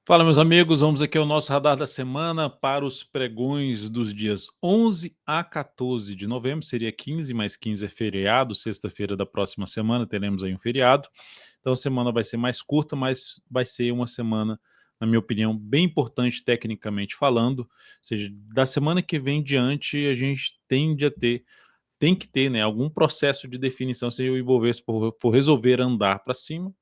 Fala, meus amigos, vamos aqui ao nosso radar da semana para os pregões dos dias 11 a 14 de novembro, seria 15, mas 15 é feriado, sexta-feira da próxima semana teremos aí um feriado, então a semana vai ser mais curta, mas vai ser uma semana, na minha opinião, bem importante tecnicamente falando, ou seja, da semana que vem em diante a gente tem que ter, né, algum processo de definição se o Ibovespa for resolver andar para cima,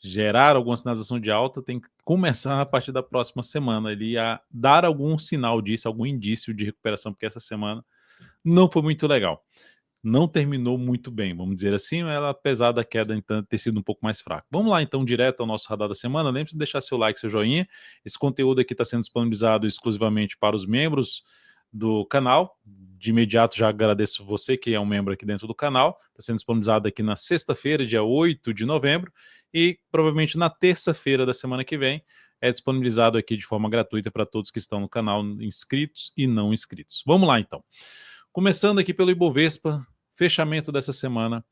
gerar alguma sinalização de alta, tem que começar a partir da próxima semana ali a dar algum sinal disso, algum indício de recuperação, porque essa semana não foi muito legal. Não terminou muito bem, vamos dizer assim, ela, apesar da queda então, ter sido um pouco mais fraca. Vamos lá então direto ao nosso radar da semana. Lembre-se de deixar seu like, seu joinha. Esse conteúdo aqui está sendo disponibilizado exclusivamente para os membros do canal. De imediato já agradeço você que é um membro aqui dentro do canal. Está sendo disponibilizado aqui na sexta-feira, dia 8 de novembro, e provavelmente na terça-feira da semana que vem é disponibilizado aqui de forma gratuita para todos que estão no canal, inscritos e não inscritos. Vamos lá então. Começando aqui pelo Ibovespa, fechamento dessa semana,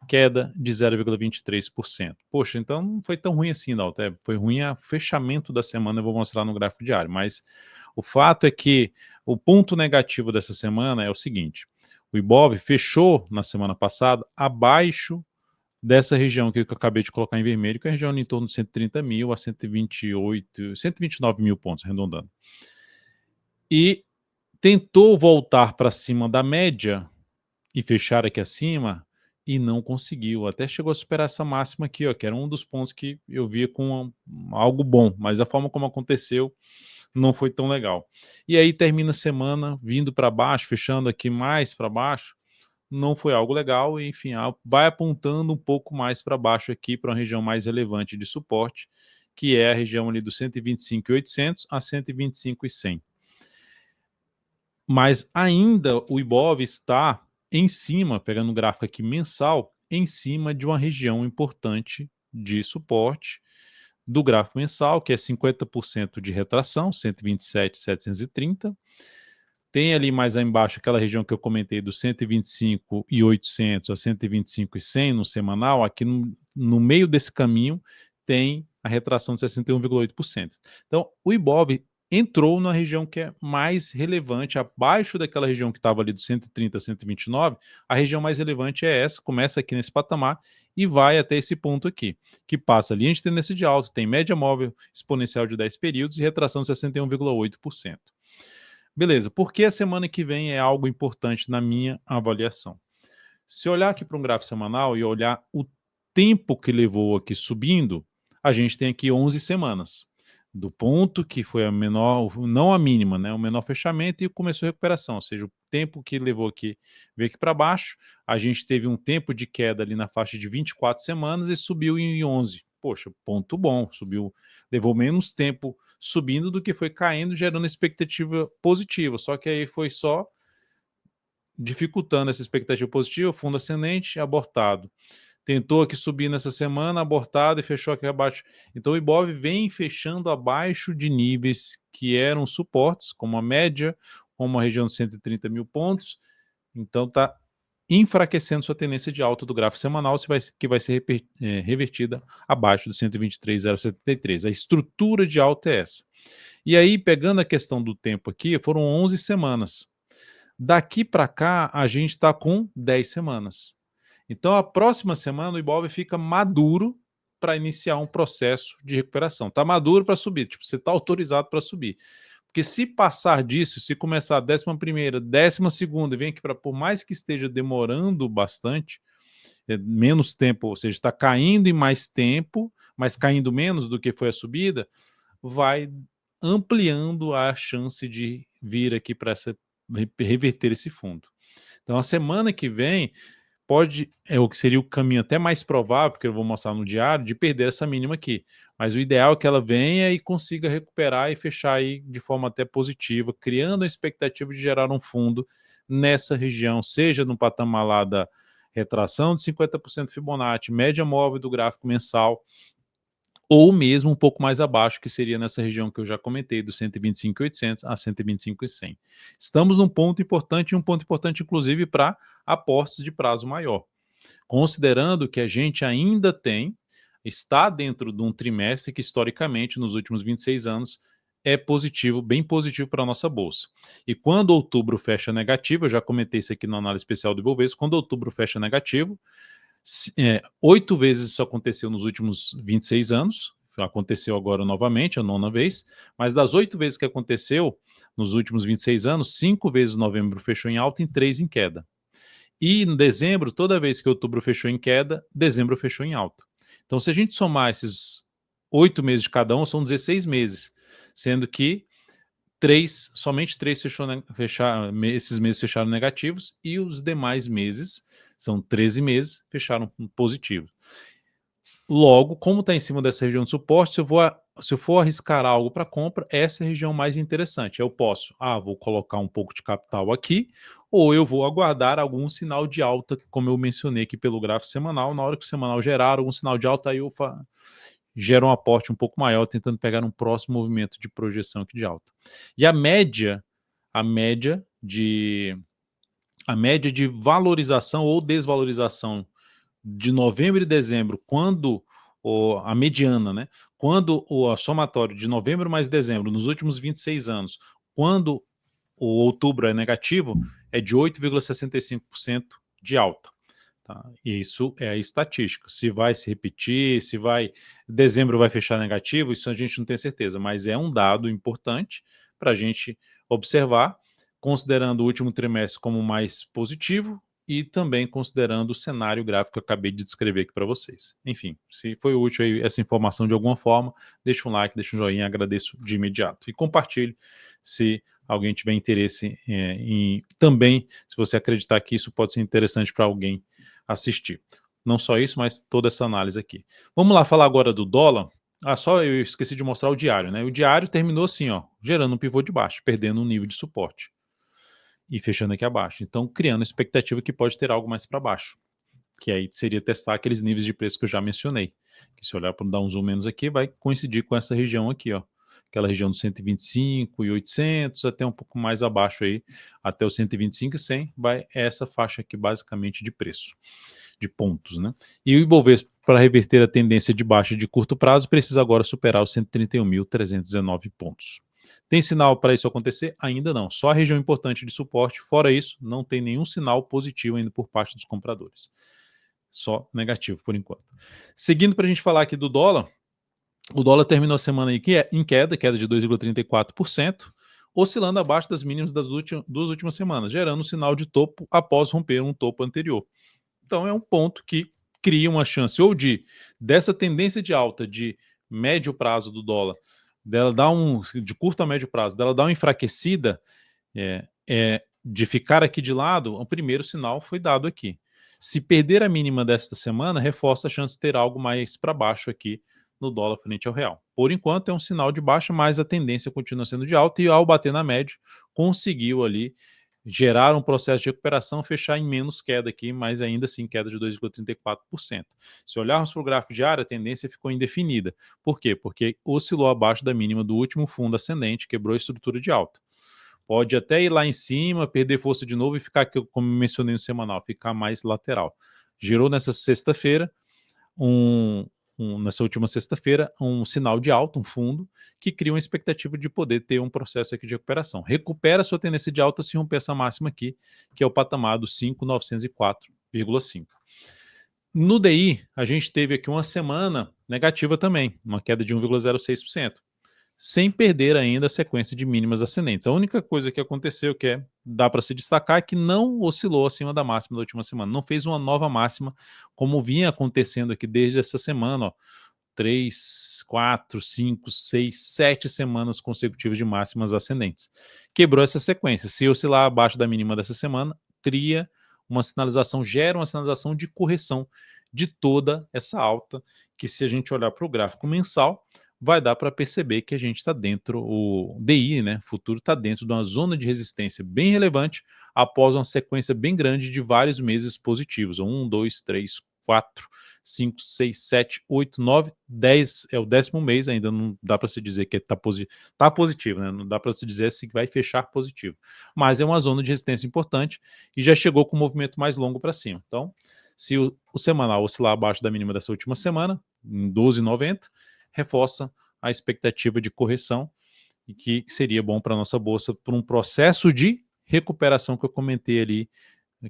queda de 0,23%. Poxa, então não foi tão ruim assim, não. Foi ruim a fechamento da semana, eu vou mostrar no gráfico diário, mas o fato é que o ponto negativo dessa semana é o seguinte: o Ibov fechou na semana passada abaixo dessa região que eu acabei de colocar em vermelho, que é a região em torno de 130 mil a 128, 129 mil pontos, arredondando. E tentou voltar para cima da média e fechar aqui acima e não conseguiu. Até chegou a superar essa máxima aqui, ó, que era um dos pontos que eu via com algo bom, mas a forma como aconteceu não foi tão legal. E aí termina a semana vindo para baixo, fechando aqui mais para baixo, não foi algo legal e enfim, vai apontando um pouco mais para baixo aqui para uma região mais relevante de suporte, que é a região ali dos 125.800 a 125.100. Mas ainda o Ibov está em cima, pegando o gráfico aqui mensal, em cima de uma região importante de suporte do gráfico mensal, que é 50% de retração, 127.730. Tem ali mais embaixo aquela região que eu comentei dos 125.800 a 125.100 no semanal. Aqui no meio desse caminho tem a retração de 61,8%. Então o Ibov entrou na região que é mais relevante, abaixo daquela região que estava ali do 130 a 129, a região mais relevante é essa, começa aqui nesse patamar e vai até esse ponto aqui, que passa linha de tendência de alta, tem média móvel exponencial de 10 períodos e retração de 61,8%. Beleza, por que a semana que vem é algo importante na minha avaliação? Se olhar aqui para um gráfico semanal e olhar o tempo que levou aqui subindo, a gente tem aqui 11 semanas. Do ponto que foi a menor, não a mínima, né? O menor fechamento e começou a recuperação, ou seja, o tempo que levou aqui, veio aqui para baixo, a gente teve um tempo de queda ali na faixa de 24 semanas e subiu em 11. Poxa, ponto bom, subiu, levou menos tempo subindo do que foi caindo, gerando expectativa positiva, só que aí foi só dificultando essa expectativa positiva, fundo ascendente, abortado. Tentou aqui subir nessa semana, abortado e fechou aqui abaixo. Então o Ibov vem fechando abaixo de níveis que eram suportes, como a média, como a região de 130 mil pontos. Então está enfraquecendo sua tendência de alta do gráfico semanal, que vai ser revertida abaixo do 123,073. A estrutura de alta é essa. E aí, pegando a questão do tempo aqui, foram 11 semanas. Daqui para cá, a gente está com 10 semanas. Então, a próxima semana, o Ibov fica maduro para iniciar um processo de recuperação. Está maduro para subir, tipo, você está autorizado para subir. Porque se passar disso, se começar a 11ª, 12ª, e vem aqui para, por mais que esteja demorando bastante, menos tempo, ou seja, está caindo em mais tempo, mas caindo menos do que foi a subida, vai ampliando a chance de vir aqui para reverter esse fundo. Então, a semana que vem pode, o que seria o caminho até mais provável, porque eu vou mostrar no diário, de perder essa mínima aqui. Mas o ideal é que ela venha e consiga recuperar e fechar aí de forma até positiva, criando a expectativa de gerar um fundo nessa região, seja no patamar lá da retração de 50% Fibonacci, média móvel do gráfico mensal, ou mesmo um pouco mais abaixo, que seria nessa região que eu já comentei, do 125.800 a 125.100. Estamos num ponto importante, e um ponto importante inclusive para aportes de prazo maior, considerando que a gente ainda tem está dentro de um trimestre que, historicamente, nos últimos 26 anos, é positivo, bem positivo para a nossa bolsa. E quando outubro fecha negativo, eu já comentei isso aqui na análise especial do Ibovespa, quando outubro fecha negativo, 8 vezes isso aconteceu nos últimos 26 anos, aconteceu agora novamente, a 9ª vez, mas das 8 vezes que aconteceu nos últimos 26 anos, 5 vezes novembro fechou em alta e 3 em queda. E em dezembro, toda vez que outubro fechou em queda, dezembro fechou em alta. Então, se a gente somar esses 8 meses de cada um, são 16 meses, sendo que somente 3 esses meses fecharam negativos e os demais meses, são 13 meses, fecharam positivos. Logo, como está em cima dessa região de suporte, se eu for arriscar algo para compra, essa é a região mais interessante. Eu posso, vou colocar um pouco de capital aqui, ou eu vou aguardar algum sinal de alta, como eu mencionei aqui pelo gráfico semanal. Na hora que o semanal gerar algum sinal de alta, aí eu gero um aporte um pouco maior, tentando pegar um próximo movimento de projeção aqui de alta. E a média de valorização ou desvalorização de novembro e dezembro, quando a mediana, né? Quando o somatório de novembro mais dezembro, nos últimos 26 anos, quando o outubro é negativo, é de 8,65% de alta. Tá? Isso é a estatística. Se vai se repetir, dezembro vai fechar negativo, isso a gente não tem certeza, mas é um dado importante para a gente observar, considerando o último trimestre como mais positivo e também considerando o cenário gráfico que eu acabei de descrever aqui para vocês. Enfim, se foi útil aí essa informação de alguma forma, deixa um like, deixa um joinha, agradeço de imediato. E compartilhe se alguém tiver interesse também, se você acreditar que isso pode ser interessante para alguém assistir. Não só isso, mas toda essa análise aqui. Vamos lá falar agora do dólar. Só eu esqueci de mostrar o diário, né? O diário terminou assim, ó, gerando um pivô de baixo, perdendo um nível de suporte e fechando aqui abaixo. Então, criando expectativa que pode ter algo mais para baixo, que aí seria testar aqueles níveis de preço que eu já mencionei. Que se olhar para dar um zoom menos aqui, vai coincidir com essa região aqui, ó. Aquela região dos 125 e 800, até um pouco mais abaixo aí, até os 125 e 100, vai essa faixa aqui basicamente de preço, de pontos, né? E o Ibovespa, para reverter a tendência de baixa de curto prazo, precisa agora superar os 131.319 pontos. Tem sinal para isso acontecer? Ainda não. Só a região importante de suporte. Fora isso, não tem nenhum sinal positivo ainda por parte dos compradores. Só negativo por enquanto. Seguindo para a gente falar aqui do dólar, o dólar terminou a semana aí em queda de 2,34%, oscilando abaixo das mínimas das últimas semanas, gerando um sinal de topo após romper um topo anterior. Então é um ponto que cria uma chance ou dessa tendência de alta de médio prazo do dólar, de curto a médio prazo, dela dar uma enfraquecida, de ficar aqui de lado, o primeiro sinal foi dado aqui. Se perder a mínima desta semana, reforça a chance de ter algo mais para baixo aqui no dólar frente ao real. Por enquanto é um sinal de baixa, mas a tendência continua sendo de alta e ao bater na média, conseguiu ali gerar um processo de recuperação, fechar em menos queda aqui, mas ainda assim queda de 2,34%. Se olharmos para o gráfico diário, a tendência ficou indefinida. Por quê? Porque oscilou abaixo da mínima do último fundo ascendente, quebrou a estrutura de alta. Pode até ir lá em cima, perder força de novo e ficar, como mencionei no semanal, ficar mais lateral. Gerou nessa sexta-feira, nessa última sexta-feira, um sinal de alta, um fundo, que cria uma expectativa de poder ter um processo aqui de recuperação. Recupera sua tendência de alta se romper essa máxima aqui, que é o patamar do 5.904,5. No DI, a gente teve aqui uma semana negativa também, uma queda de 1,06%. Sem perder ainda a sequência de mínimas ascendentes. A única coisa que aconteceu que dá para se destacar é que não oscilou acima da máxima da última semana, não fez uma nova máxima, como vinha acontecendo aqui desde essa semana, ó, 3, 4, 5, 6, 7 semanas consecutivas de máximas ascendentes. Quebrou essa sequência. Se oscilar abaixo da mínima dessa semana, cria uma sinalização, gera uma sinalização de correção de toda essa alta, que se a gente olhar para o gráfico mensal, vai dar para perceber que a gente está dentro, o DI, né, futuro, está dentro de uma zona de resistência bem relevante após uma sequência bem grande de vários meses positivos. 1, 2, 3, 4, 5, 6, 7, 8, 9, 10, é o 10º mês, ainda não dá para se dizer que está positivo, né? Não dá para se dizer se vai fechar positivo. Mas é uma zona de resistência importante e já chegou com um movimento mais longo para cima. Então, se o semanal oscilar abaixo da mínima dessa última semana, em 12,90, reforça a expectativa de correção e que seria bom para a nossa bolsa por um processo de recuperação que eu comentei ali,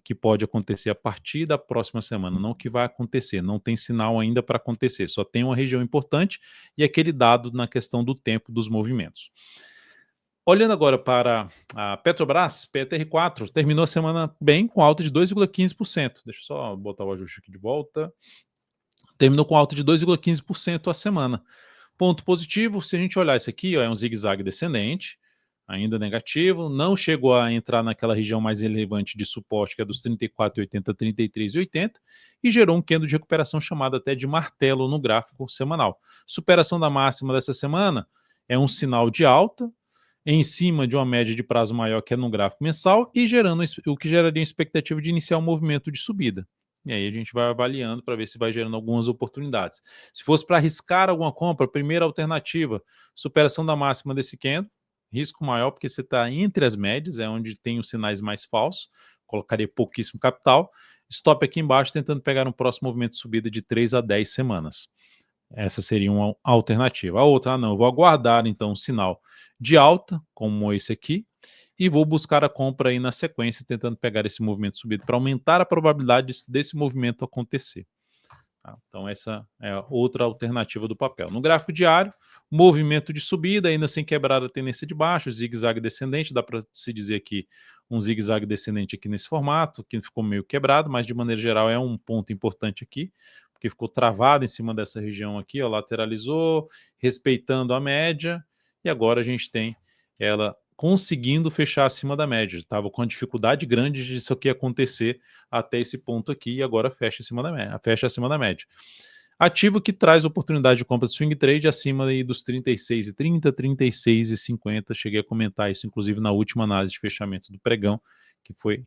que pode acontecer a partir da próxima semana, não que vai acontecer, não tem sinal ainda para acontecer, só tem uma região importante e aquele dado na questão do tempo dos movimentos. Olhando agora para a Petrobras, PTR4, terminou a semana bem, com alta de 2,15%. Deixa eu só botar o ajuste aqui de volta. Terminou com alta de 2,15% a semana. Ponto positivo, se a gente olhar isso aqui, ó, é um zigue-zague descendente, ainda negativo, não chegou a entrar naquela região mais relevante de suporte, que é dos 34,80 a 33,80, e gerou um candle de recuperação chamado até de martelo no gráfico semanal. Superação da máxima dessa semana é um sinal de alta, em cima de uma média de prazo maior que é no gráfico mensal e gerando o que geraria uma expectativa de iniciar um movimento de subida. E aí a gente vai avaliando para ver se vai gerando algumas oportunidades. Se fosse para arriscar alguma compra, primeira alternativa, superação da máxima desse candle, risco maior porque você está entre as médias, é onde tem os sinais mais falsos, colocaria pouquíssimo capital, stop aqui embaixo tentando pegar um próximo movimento de subida de 3 a 10 semanas. Essa seria uma alternativa. A outra, não, eu vou aguardar então um sinal de alta, como esse aqui, e vou buscar a compra aí na sequência, tentando pegar esse movimento subido para aumentar a probabilidade desse movimento acontecer. Tá? Então essa é outra alternativa do papel. No gráfico diário, movimento de subida, ainda sem quebrar a tendência de baixo, zigue-zague descendente, dá para se dizer aqui um zigue-zague descendente aqui nesse formato, que ficou meio quebrado, mas de maneira geral é um ponto importante aqui, porque ficou travado em cima dessa região aqui, ó, lateralizou, respeitando a média, e agora a gente tem ela conseguindo fechar acima da média. Estava com uma dificuldade grande disso aqui acontecer até esse ponto aqui, e agora fecha acima da média. Fecha acima da média. Ativo que traz oportunidade de compra de swing trade acima aí dos 36,30, 36,50. Cheguei a comentar isso, inclusive, na última análise de fechamento do pregão, que foi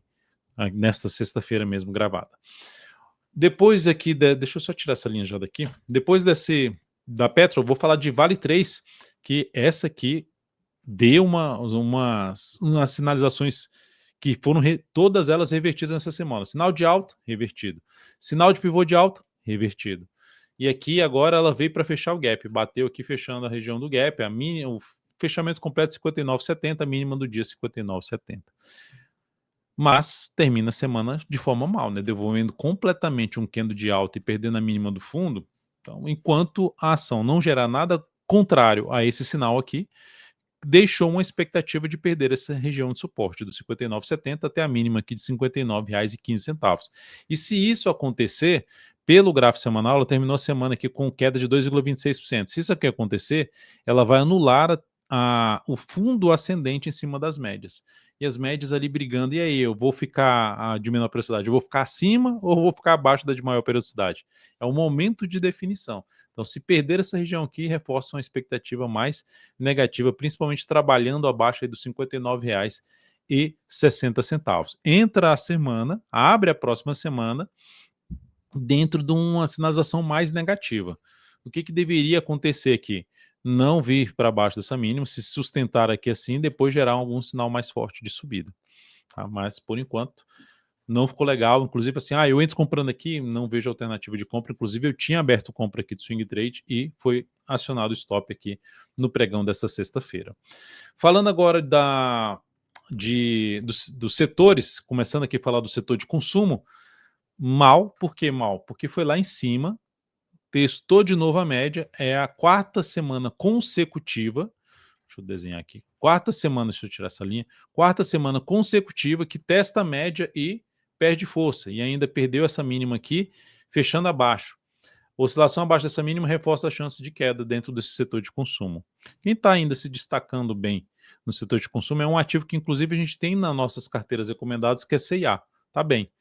nesta sexta-feira mesmo gravada. Depois aqui, deixa eu só tirar essa linha já daqui. Depois da Petro, eu vou falar de Vale 3, que essa aqui deu umas sinalizações que foram todas elas revertidas nessa semana. Sinal de alta, revertido. Sinal de pivô de alta, revertido. E aqui agora ela veio para fechar o gap. Bateu aqui fechando a região do gap. O fechamento completo 59,70, a mínima do dia 59,70. Mas termina a semana de forma mal, né? Devolvendo completamente um candle de alta e perdendo a mínima do fundo. Então, enquanto a ação não gerar nada contrário a esse sinal aqui, deixou uma expectativa de perder essa região de suporte do 59,70 até a mínima aqui de R$ 59,15. E se isso acontecer, pelo gráfico semanal, ela terminou a semana aqui com queda de 2,26%. Se isso aqui acontecer, ela vai anular o fundo ascendente em cima das médias. E as médias ali brigando, e aí, eu vou ficar de menor periodicidade, eu vou ficar acima ou vou ficar abaixo da de maior periodicidade? É um momento de definição. Então, se perder essa região aqui, reforça uma expectativa mais negativa, principalmente trabalhando abaixo aí dos R$ 59,60. Entra a semana, abre a próxima semana, dentro de uma sinalização mais negativa. O que deveria acontecer aqui? Não vir para baixo dessa mínima, se sustentar aqui assim, depois gerar algum sinal mais forte de subida. Tá? Mas, por enquanto, não ficou legal. Inclusive, assim, eu entro comprando aqui, não vejo alternativa de compra. Inclusive, eu tinha aberto compra aqui de swing trade e foi acionado o stop aqui no pregão desta sexta-feira. Falando agora dos setores, começando aqui a falar do setor de consumo, mal. Por que mal? Porque foi lá em cima, testou de novo a média, é a quarta semana consecutiva, deixa eu desenhar aqui, deixa eu tirar essa linha, quarta semana consecutiva que testa a média e perde força, e ainda perdeu essa mínima aqui, fechando abaixo. Oscilação abaixo dessa mínima reforça a chance de queda dentro desse setor de consumo. Quem está ainda se destacando bem no setor de consumo é um ativo que, inclusive, a gente tem nas nossas carteiras recomendadas, que é CIA. Tá bem.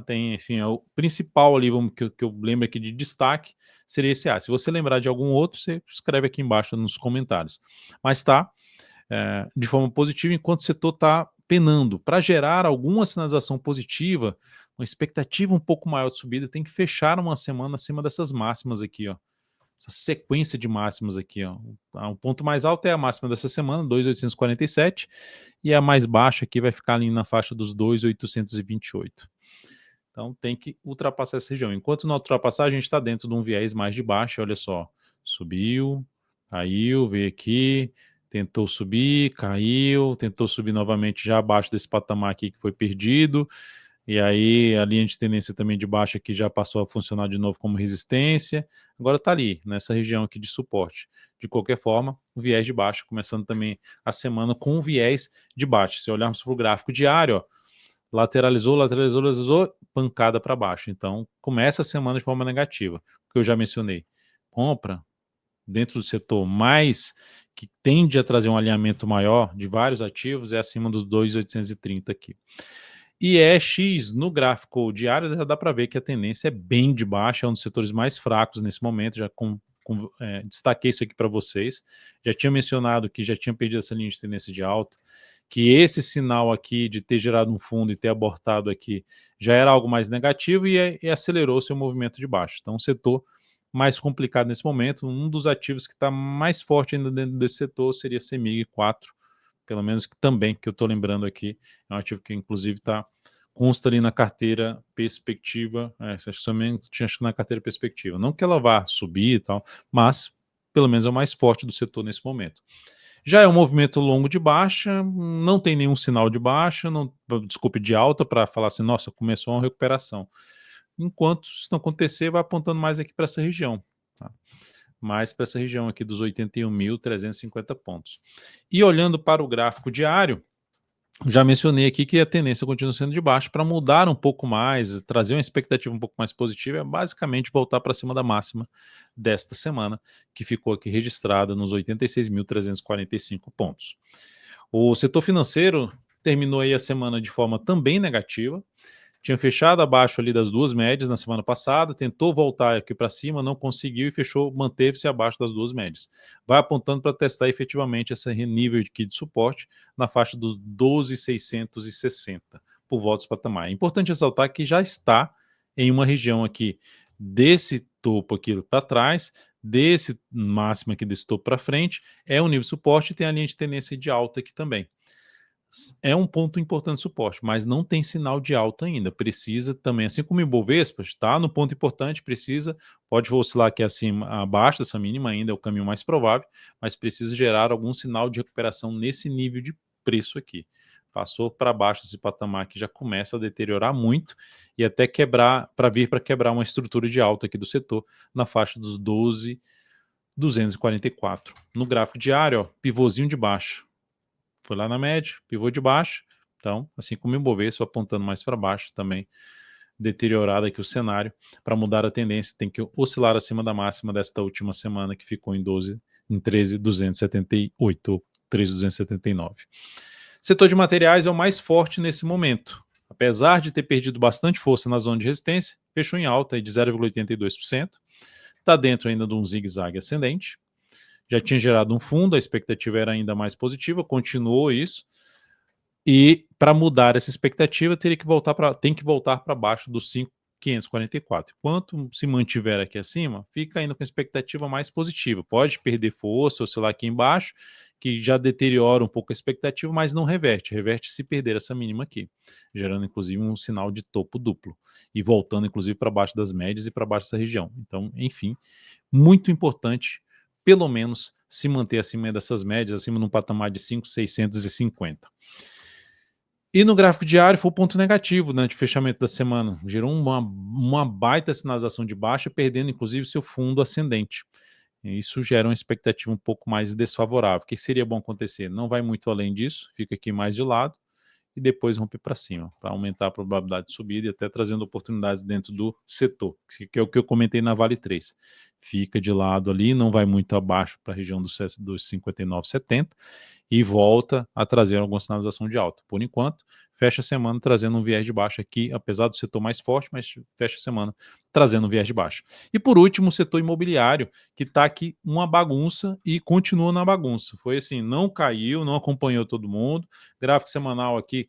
Tem, enfim, é o principal ali, que eu lembro aqui de destaque, seria esse A. Se você lembrar de algum outro, você escreve aqui embaixo nos comentários. Mas tá de forma positiva, enquanto o setor está penando. Para gerar alguma sinalização positiva, uma expectativa um pouco maior de subida, tem que fechar uma semana acima dessas máximas aqui, ó. Essa sequência de máximas aqui, ó. O ponto mais alto é a máxima dessa semana, 2.847, e a mais baixa aqui vai ficar ali na faixa dos 2.828. Então tem que ultrapassar essa região. Enquanto não ultrapassar, a gente está dentro de um viés mais de baixa, olha só, subiu, caiu, veio aqui, tentou subir, caiu, tentou subir novamente já abaixo desse patamar aqui que foi perdido, e aí a linha de tendência também de baixa aqui já passou a funcionar de novo como resistência, agora está ali, nessa região aqui de suporte. De qualquer forma, o viés de baixa, começando também a semana com um viés de baixa. Se olharmos para o gráfico diário, ó, lateralizou, lateralizou, lateralizou, pancada para baixo. Então, começa a semana de forma negativa, que eu já mencionei. Compra dentro do setor mais que tende a trazer um alinhamento maior de vários ativos é acima dos 2.830 aqui. E X no gráfico diário já dá para ver que a tendência é bem de baixa, é um dos setores mais fracos nesse momento, já destaquei isso aqui para vocês, já tinha mencionado que já tinha perdido essa linha de tendência de alta, que esse sinal aqui de ter gerado um fundo e ter abortado aqui já era algo mais negativo e acelerou seu movimento de baixo. Então, um setor mais complicado nesse momento, um dos ativos que está mais forte ainda dentro desse setor seria CEMIG 4, pelo menos que também, que eu estou lembrando aqui, é um ativo que inclusive consta ali na carteira perspectiva, acho que também tinha na carteira perspectiva, não que ela vá subir e tal, mas pelo menos é o mais forte do setor nesse momento. Já é um movimento longo de baixa, não tem nenhum sinal de baixa, desculpe, de alta para falar assim, nossa, começou uma recuperação. Enquanto isso não acontecer, vai apontando mais aqui para essa região, tá? Mais para essa região aqui dos 81.350 pontos. E olhando para o gráfico diário, já mencionei aqui que a tendência continua sendo de baixo. Para mudar um pouco mais, trazer uma expectativa um pouco mais positiva, é basicamente voltar para cima da máxima desta semana, que ficou aqui registrada nos 86.345 pontos. O setor financeiro terminou aí a semana de forma também negativa, tinha fechado abaixo ali das duas médias na semana passada, tentou voltar aqui para cima, não conseguiu e fechou, manteve-se abaixo das duas médias. Vai apontando para testar efetivamente esse nível aqui de suporte na faixa dos 12.660 por volta desse patamar. É importante ressaltar que já está em uma região aqui desse topo aqui para trás, desse máximo aqui desse topo para frente, é um nível de suporte e tem a linha de tendência de alta aqui também. É um ponto importante de suporte, mas não tem sinal de alta ainda. Precisa também, assim como o Ibovespa, está no ponto importante, pode oscilar aqui acima, abaixo dessa mínima ainda, é o caminho mais provável, mas precisa gerar algum sinal de recuperação nesse nível de preço aqui. Passou para baixo esse patamar que já começa a deteriorar muito e até quebrar, para quebrar uma estrutura de alta aqui do setor na faixa dos 12.244. No gráfico diário, ó, pivôzinho de baixo. Foi lá na média, pivô de baixo. Então, assim como o Ibovespa apontando mais para baixo também, deteriorado aqui o cenário. Para mudar a tendência, tem que oscilar acima da máxima desta última semana, que ficou em 13.278, ou 13.279. Setor de materiais é o mais forte nesse momento. Apesar de ter perdido bastante força na zona de resistência, fechou em alta de 0,82%. Está dentro ainda de um zigue-zague ascendente. Já tinha gerado um fundo, a expectativa era ainda mais positiva, continuou isso. E para mudar essa expectativa, tem que voltar para baixo dos 5.544. Enquanto se mantiver aqui acima, fica ainda com expectativa mais positiva. Pode perder força, oscilar aqui embaixo, que já deteriora um pouco a expectativa, mas não reverte. Reverte se perder essa mínima aqui, gerando inclusive um sinal de topo duplo e voltando inclusive para baixo das médias e para baixo dessa região. Então, enfim, muito importante, pelo menos, se manter acima dessas médias, acima de um patamar de 5.650. E no gráfico diário foi o ponto negativo, né, de fechamento da semana. Gerou uma baita sinalização de baixa, perdendo inclusive seu fundo ascendente. E isso gera uma expectativa um pouco mais desfavorável. O que seria bom acontecer? Não vai muito além disso, fica aqui mais de lado e depois romper para cima, para aumentar a probabilidade de subida e até trazendo oportunidades dentro do setor, que é o que eu comentei na Vale 3. Fica de lado ali, não vai muito abaixo para a região dos 59,70 e volta a trazer alguma sinalização de alta. Por enquanto, fecha a semana trazendo um viés de baixa aqui, apesar do setor mais forte, mas fecha a semana trazendo um viés de baixa. E por último, o setor imobiliário, que está aqui uma bagunça e continua na bagunça. Foi assim, não caiu, não acompanhou todo mundo, gráfico semanal aqui,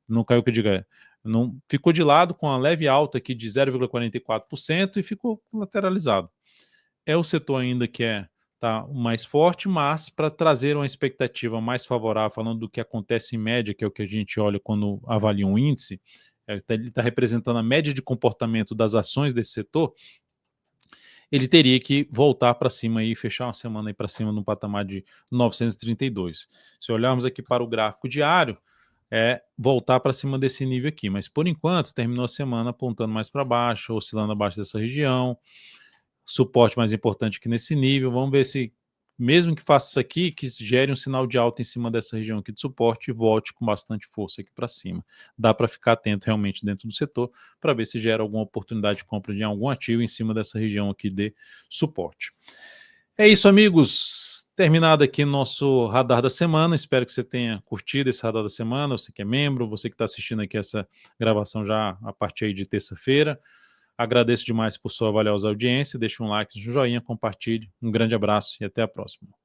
não caiu que eu diga, não, ficou de lado com a leve alta aqui de 0,44% e ficou lateralizado. É o setor ainda que tá mais forte, mas para trazer uma expectativa mais favorável, falando do que acontece em média, que é o que a gente olha quando avalia um índice, ele está representando a média de comportamento das ações desse setor, ele teria que voltar para cima e fechar uma semana aí para cima no patamar de 932. Se olharmos aqui para o gráfico diário, voltar para cima desse nível aqui, mas por enquanto terminou a semana apontando mais para baixo, oscilando abaixo dessa região, suporte mais importante que nesse nível. Vamos ver se, mesmo que faça isso aqui, que gere um sinal de alta em cima dessa região aqui de suporte e volte com bastante força aqui para cima. Dá para ficar atento realmente dentro do setor para ver se gera alguma oportunidade de compra de algum ativo em cima dessa região aqui de suporte. É isso, amigos. Terminado aqui nosso radar da semana. Espero que você tenha curtido esse radar da semana. Você que é membro, você que está assistindo aqui essa gravação já a partir aí de terça-feira. Agradeço demais por sua valiosa audiência. Deixe um like, um joinha, compartilhe. Um grande abraço e até a próxima.